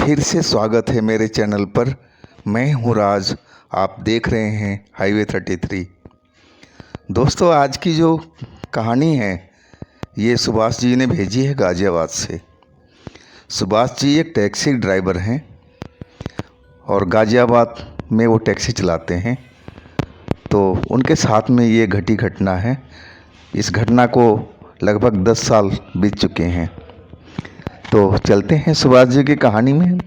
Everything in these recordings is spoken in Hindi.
फिर से स्वागत है मेरे चैनल पर। मैं हूँ राज। आप देख रहे हैं हाईवे 33। दोस्तों, आज की जो कहानी है ये सुभाष जी ने भेजी है गाज़ियाबाद से। सुभाष जी एक टैक्सी ड्राइवर हैं और गाज़ियाबाद में वो टैक्सी चलाते हैं। तो उनके साथ में ये घटी घटना है। इस घटना को लगभग 10 साल बीत चुके हैं। तो चलते हैं सुभाष जी की कहानी में।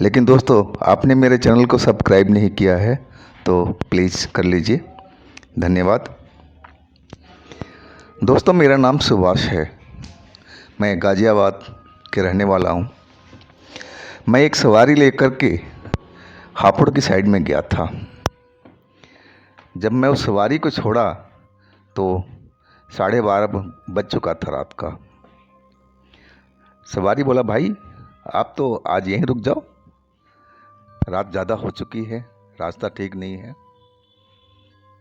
लेकिन दोस्तों, आपने मेरे चैनल को सब्सक्राइब नहीं किया है तो प्लीज़ कर लीजिए, धन्यवाद। दोस्तों, मेरा नाम सुभाष है। मैं गाज़ियाबाद के रहने वाला हूँ। मैं एक सवारी लेकर के हापुड़ की साइड में गया था। जब मैं उस सवारी को छोड़ा तो 12:30 बज चुका था रात का। सवारी बोला, भाई आप तो आज यहीं रुक जाओ, रात ज़्यादा हो चुकी है, रास्ता ठीक नहीं है।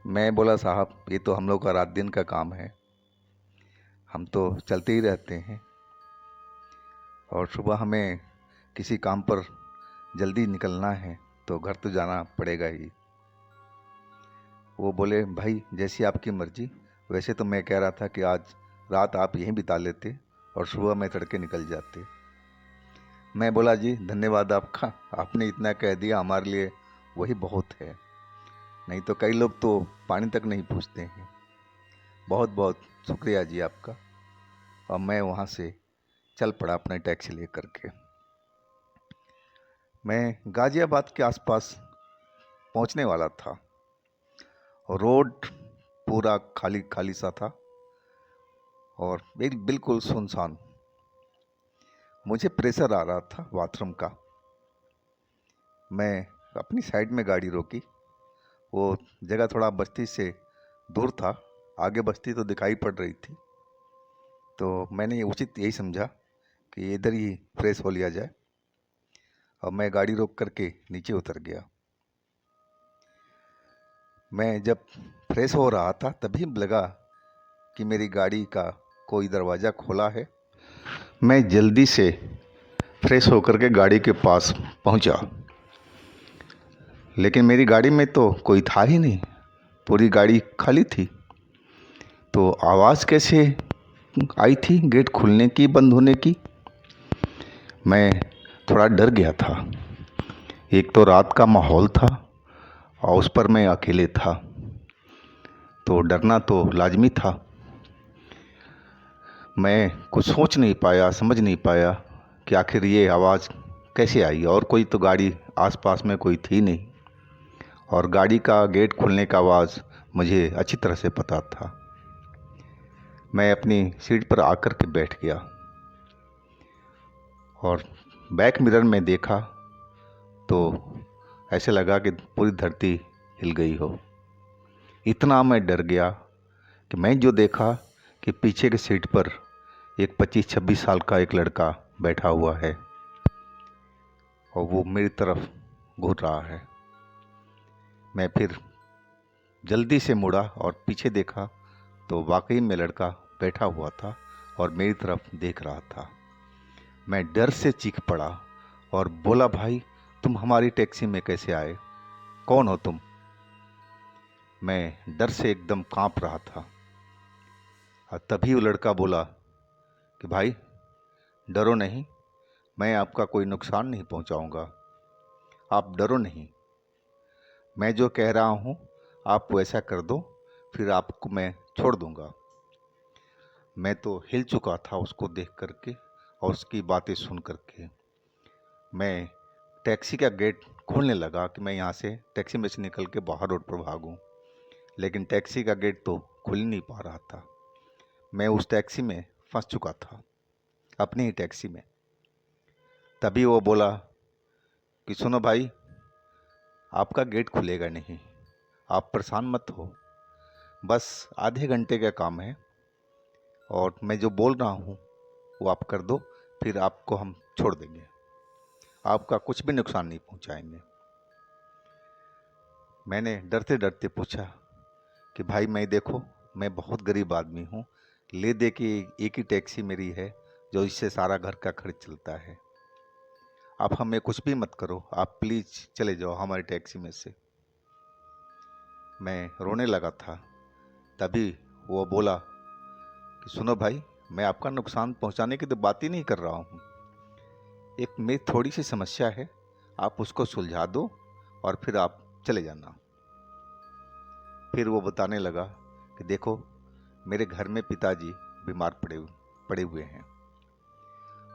मैं बोला, साहब ये तो हम लोग का रात दिन का काम है, हम तो चलते ही रहते हैं और सुबह हमें किसी काम पर जल्दी निकलना है तो घर तो जाना पड़ेगा ही। वो बोले, भाई जैसी आपकी मर्जी। वैसे तो मैं कह रहा था कि आज रात आप यहीं बिता लेते और सुबह मैं तड़के निकल जाते। मैं बोला, जी धन्यवाद आपका, आपने इतना कह दिया, हमारे लिए वही बहुत है। नहीं तो कई लोग तो पानी तक नहीं पूछते हैं। बहुत बहुत शुक्रिया जी आपका। और मैं वहाँ से चल पड़ा अपने टैक्सी लेकर के। मैं गाज़ियाबाद के आसपास पहुँचने वाला था और रोड पूरा खाली खाली सा था और बिल्कुल सुनसान। मुझे प्रेशर आ रहा था बाथरूम का। मैं अपनी साइड में गाड़ी रोकी। वो जगह थोड़ा बस्ती से दूर था, आगे बस्ती तो दिखाई पड़ रही थी। तो मैंने उचित यही समझा कि इधर ही फ्रेश हो लिया जाए और मैं गाड़ी रोक करके नीचे उतर गया। मैं जब फ्रेश हो रहा था तभी लगा कि मेरी गाड़ी का कोई दरवाज़ा खोला है। मैं जल्दी से फ्रेश होकर के गाड़ी के पास पहुंचा, लेकिन मेरी गाड़ी में तो कोई था ही नहीं, पूरी गाड़ी खाली थी। तो आवाज़ कैसे आई थी गेट खुलने की, बंद होने की? मैं थोड़ा डर गया था। एक तो रात का माहौल था और उस पर मैं अकेले था, तो डरना तो लाजमी था। मैं कुछ सोच नहीं पाया, समझ नहीं पाया कि आखिर ये आवाज़ कैसे आई। और कोई तो गाड़ी आसपास में कोई थी नहीं और गाड़ी का गेट खुलने का आवाज़ मुझे अच्छी तरह से पता था। मैं अपनी सीट पर आकर के बैठ गया और बैक मिरर में देखा तो ऐसे लगा कि पूरी धरती हिल गई हो। इतना मैं डर गया कि मैं जो देखा कि पीछे की सीट पर एक 25-26 साल का एक लड़का बैठा हुआ है और वो मेरी तरफ घूर रहा है। मैं फिर जल्दी से मुड़ा और पीछे देखा तो वाकई में लड़का बैठा हुआ था और मेरी तरफ देख रहा था। मैं डर से चीख पड़ा और बोला, भाई तुम हमारी टैक्सी में कैसे आए? कौन हो तुम? मैं डर से एकदम कांप रहा था और तभी वो लड़का बोला कि भाई डरो नहीं, मैं आपका कोई नुकसान नहीं पहुंचाऊंगा, आप डरो नहीं। मैं जो कह रहा हूँ आप वैसा कर दो, फिर आपको मैं छोड़ दूंगा। मैं तो हिल चुका था उसको देख करके और उसकी बातें सुन करके। मैं टैक्सी का गेट खोलने लगा कि मैं यहाँ से टैक्सी में से निकल के बाहर रोड पर भागूं, लेकिन टैक्सी का गेट तो खुल ही नहीं पा रहा था। मैं उस टैक्सी में फंस चुका था, अपनी ही टैक्सी में। तभी वो बोला कि सुनो भाई, आपका गेट खुलेगा नहीं, आप परेशान मत हो, बस आधे घंटे का काम है और मैं जो बोल रहा हूँ वो आप कर दो, फिर आपको हम छोड़ देंगे, आपका कुछ भी नुकसान नहीं पहुँचाएंगे। मैंने डरते डरते पूछा कि भाई मैं देखो, मैं बहुत गरीब आदमी हूँ, ले दे के एक ही टैक्सी मेरी है जो इससे सारा घर का खर्च चलता है। आप हमें कुछ भी मत करो, आप प्लीज़ चले जाओ हमारी टैक्सी में से। मैं रोने लगा था। तभी वो बोला कि सुनो भाई, मैं आपका नुकसान पहुंचाने की तो बात ही नहीं कर रहा हूँ। एक मेरी थोड़ी सी समस्या है, आप उसको सुलझा दो और फिर आप चले जाना। फिर वो बताने लगा कि देखो, मेरे घर में पिताजी बीमार पड़े हुए हैं।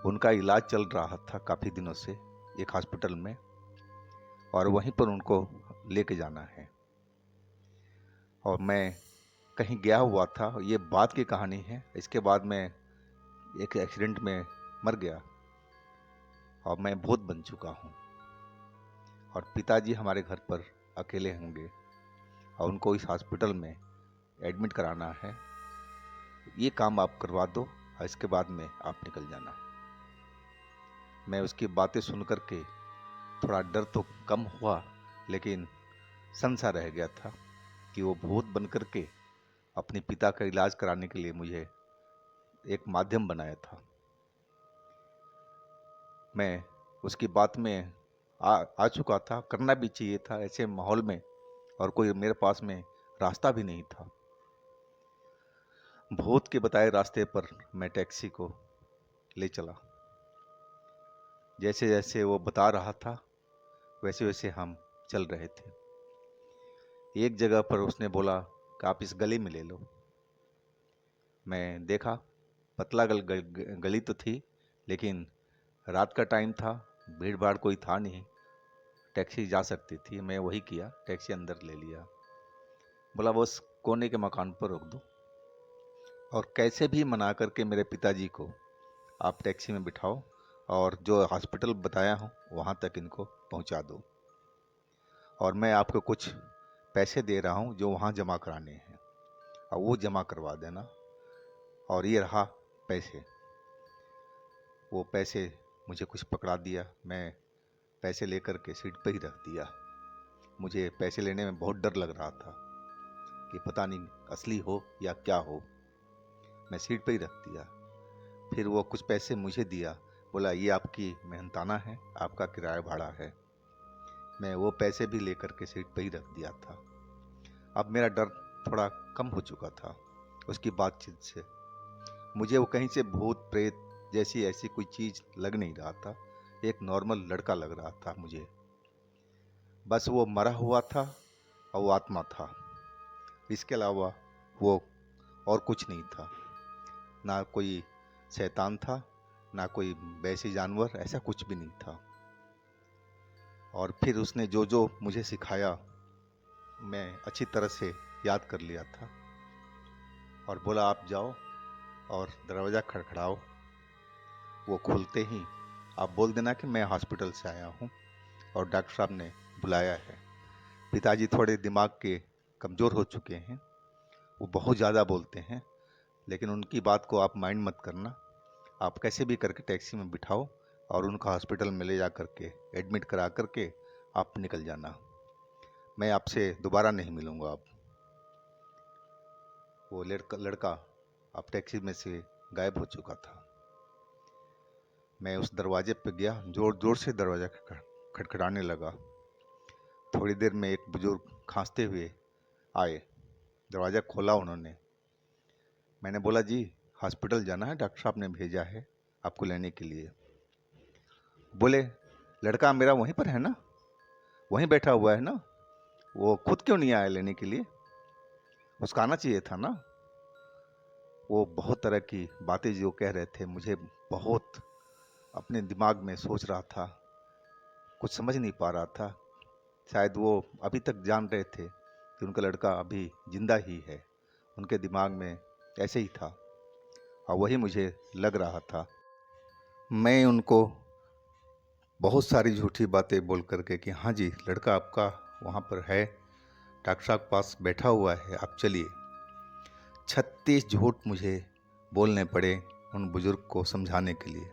उनका इलाज चल रहा था काफ़ी दिनों से एक हॉस्पिटल में, और वहीं पर उनको लेके जाना है। और मैं कहीं गया हुआ था, ये बात की कहानी है। इसके बाद मैं एक एक्सीडेंट में मर गया और मैं भूत बन चुका हूँ, और पिताजी हमारे घर पर अकेले होंगे और उनको इस हॉस्पिटल में एडमिट कराना है। ये काम आप करवा दो और इसके बाद में आप निकल जाना। मैं उसकी बातें सुन कर के थोड़ा डर तो कम हुआ, लेकिन संशय रह गया था कि वो भूत बन कर के अपने पिता का इलाज कराने के लिए मुझे एक माध्यम बनाया था। मैं उसकी बात में आ चुका था, करना भी चाहिए था ऐसे माहौल में, और कोई मेरे पास में रास्ता भी नहीं था। भूत के बताए रास्ते पर मैं टैक्सी को ले चला। जैसे जैसे वो बता रहा था वैसे वैसे हम चल रहे थे। एक जगह पर उसने बोला कि आप इस गली में ले लो। मैं देखा, पतला गली तो थी, लेकिन रात का टाइम था, भीड़ भाड़ कोई था नहीं, टैक्सी जा सकती थी। मैं वही किया, टैक्सी अंदर ले लिया। बोला बस कोने के मकान पर रोक दो, और कैसे भी मना करके मेरे पिताजी को आप टैक्सी में बिठाओ और जो हॉस्पिटल बताया हूँ वहाँ तक इनको पहुँचा दो, और मैं आपको कुछ पैसे दे रहा हूँ जो वहाँ जमा कराने हैं, और वो जमा करवा देना। और ये रहा पैसे। वो पैसे मुझे कुछ पकड़ा दिया। मैं पैसे लेकर के सीट पर ही रख दिया। मुझे पैसे लेने में बहुत डर लग रहा था कि पता नहीं असली हो या क्या हो। मैं सीट पर ही रख दिया। फिर वो कुछ पैसे मुझे दिया, बोला ये आपकी मेहनताना है, आपका किराया भाड़ा है। मैं वो पैसे भी लेकर के सीट पर ही रख दिया था। अब मेरा डर थोड़ा कम हो चुका था उसकी बातचीत से। मुझे वो कहीं से भूत प्रेत जैसी ऐसी कोई चीज़ लग नहीं रहा था, एक नॉर्मल लड़का लग रहा था मुझे। बस वो मरा हुआ था और वो आत्मा था, इसके अलावा वो और कुछ नहीं था। ना कोई शैतान था, ना कोई वैसी जानवर, ऐसा कुछ भी नहीं था। और फिर उसने जो जो मुझे सिखाया मैं अच्छी तरह से याद कर लिया था, और बोला आप जाओ और दरवाज़ा खड़खड़ाओ। वो खुलते ही आप बोल देना कि मैं हॉस्पिटल से आया हूँ और डॉक्टर साहब ने बुलाया है। पिताजी थोड़े दिमाग के कमज़ोर हो चुके हैं, वो बहुत ज़्यादा बोलते हैं, लेकिन उनकी बात को आप माइंड मत करना। आप कैसे भी करके टैक्सी में बिठाओ और उनका हॉस्पिटल में ले जा करके एडमिट करा करके आप निकल जाना। मैं आपसे दोबारा नहीं मिलूँगा अब। वो लड़का अब टैक्सी में से गायब हो चुका था। मैं उस दरवाजे पर गया, जोर जोर से दरवाज़ा खटखटाने लगा। थोड़ी देर में एक बुजुर्ग खांसते हुए आए, दरवाज़ा खोला उन्होंने। मैंने बोला जी हॉस्पिटल जाना है, डॉक्टर साहब ने भेजा है आपको लेने के लिए। बोले लड़का मेरा वहीं पर है ना, वहीं बैठा हुआ है ना, वो खुद क्यों नहीं आया लेने के लिए, उसका आना चाहिए था ना। वो बहुत तरह की बातें जो कह रहे थे, मुझे बहुत अपने दिमाग में सोच रहा था, कुछ समझ नहीं पा रहा था। शायद वो अभी तक जान रहे थे कि उनका लड़का अभी जिंदा ही है, उनके दिमाग में ऐसे ही था, और वही मुझे लग रहा था। मैं उनको बहुत सारी झूठी बातें बोल करके कि हाँ जी लड़का आपका वहाँ पर है, डॉक्टर साहब के पास बैठा हुआ है, आप चलिए। 36 झूठ मुझे बोलने पड़े उन बुज़ुर्ग को समझाने के लिए,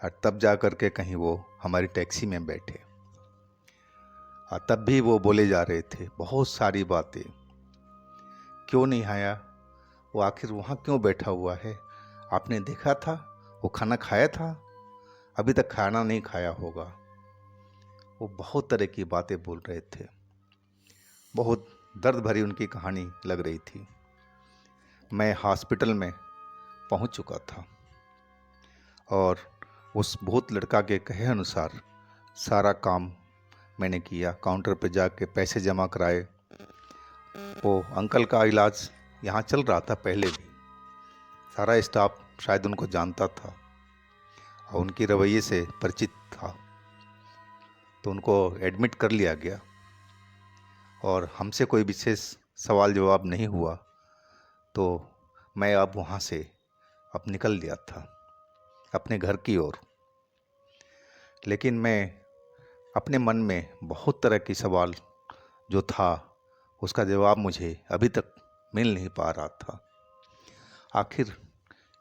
और तब जा कर के कहीं वो हमारी टैक्सी में बैठे। और तब भी वो बोले जा रहे थे बहुत सारी बातें, क्यों नहीं आया, वो आखिर वहाँ क्यों बैठा हुआ है, आपने देखा था, वो खाना खाया था, अभी तक खाना नहीं खाया होगा। वो बहुत तरह की बातें बोल रहे थे। बहुत दर्द भरी उनकी कहानी लग रही थी। मैं हॉस्पिटल में पहुंच चुका था और उस भूत लड़का के कहे अनुसार सारा काम मैंने किया। काउंटर पर जाके पैसे जमा कराए। वो अंकल का इलाज यहाँ चल रहा था पहले भी। सारा स्टाफ शायद उनको जानता था और उनकी रवैये से परिचित था, तो उनको एडमिट कर लिया गया और हमसे कोई विशेष सवाल जवाब नहीं हुआ। तो मैं अब वहाँ से अब निकल लिया था अपने घर की ओर। लेकिन मैं अपने मन में बहुत तरह की सवाल जो था उसका जवाब मुझे अभी तक मिल नहीं पा रहा था। आखिर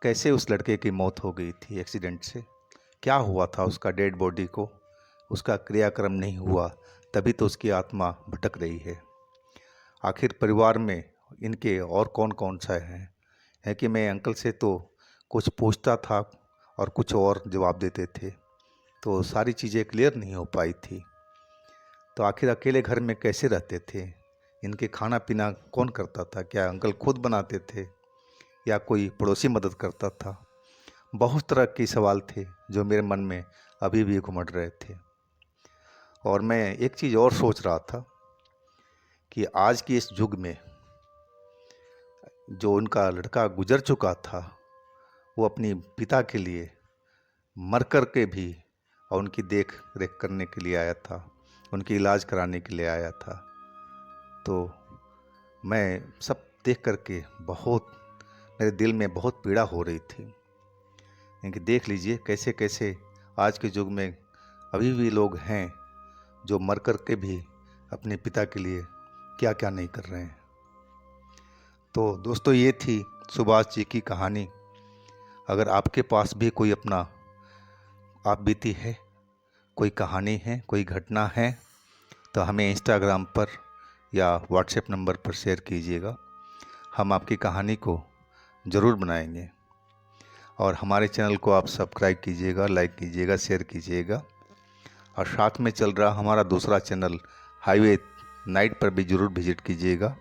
कैसे उस लड़के की मौत हो गई थी एक्सीडेंट से? क्या हुआ था उसका डेड बॉडी को? उसका क्रियाक्रम नहीं हुआ, तभी तो उसकी आत्मा भटक रही है। आखिर परिवार में इनके और कौन कौन सा है कि मैं अंकल से तो कुछ पूछता था और कुछ और जवाब देते थे, तो सारी चीज़ें क्लियर नहीं हो पाई थी। तो आखिर अकेले घर में कैसे रहते थे? इनके खाना पीना कौन करता था? क्या अंकल खुद बनाते थे या कोई पड़ोसी मदद करता था? बहुत तरह के सवाल थे जो मेरे मन में अभी भी घुमड़ रहे थे। और मैं एक चीज़ और सोच रहा था कि आज की इस युग में जो उनका लड़का गुजर चुका था, वो अपनी पिता के लिए मर कर के भी और उनकी देख रेख करने के लिए आया था, उनकी इलाज कराने के लिए आया था। तो मैं सब देख कर के बहुत मेरे दिल में बहुत पीड़ा हो रही थी। क्योंकि देख लीजिए कैसे कैसे आज के युग में अभी भी लोग हैं जो मर कर के भी अपने पिता के लिए क्या क्या नहीं कर रहे हैं। तो दोस्तों, ये थी सुभाष जी की कहानी। अगर आपके पास भी कोई अपना आप बीती है, कोई कहानी है, कोई घटना है, तो हमें इंस्टाग्राम पर या व्हाट्सएप नंबर पर शेयर कीजिएगा। हम आपकी कहानी को ज़रूर बनाएंगे। और हमारे चैनल को आप सब्सक्राइब कीजिएगा, लाइक कीजिएगा, शेयर कीजिएगा। और साथ में चल रहा हमारा दूसरा चैनल हाईवे नाइट पर भी ज़रूर विजिट कीजिएगा।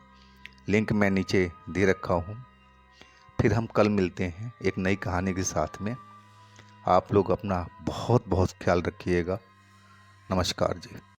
लिंक मैं नीचे दे रखा हूँ। फिर हम कल मिलते हैं एक नई कहानी के साथ में। आप लोग अपना बहुत बहुत ख्याल रखिएगा। नमस्कार जी।